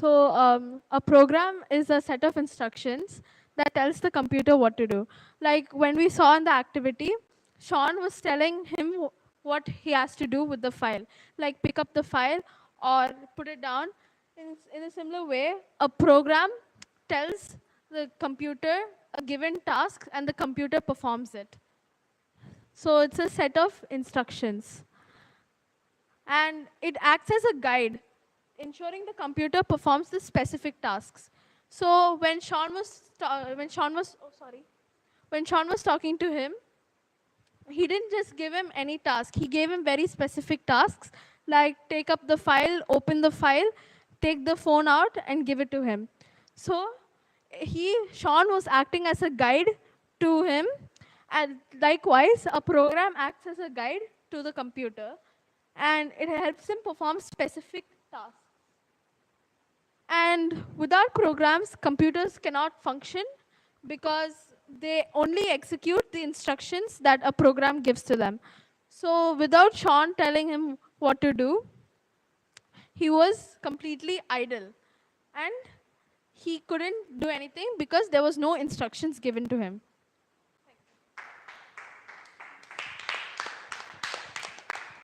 A program is a set of instructions that tells the computer what to do. Like when we saw in the activity, Sean was telling him what he has to do with the file, like pick up the file or put it down. In a similar way, a program tells the computer a given task and the computer performs it. So it's a set of instructions. And it acts as a guide, ensuring the computer performs the specific tasks. So when Sean was talking to him, he didn't just give him any task. He gave him very specific tasks, like take up the file, open the file, take the phone out, and give it to him. So Sean was acting as a guide to him, and likewise, a program acts as a guide to the computer, and it helps him perform specific tasks. And without programs, computers cannot function because they only execute the instructions that a program gives to them. So without Sean telling him what to do, he was completely idle. And he couldn't do anything because there was no instructions given to him.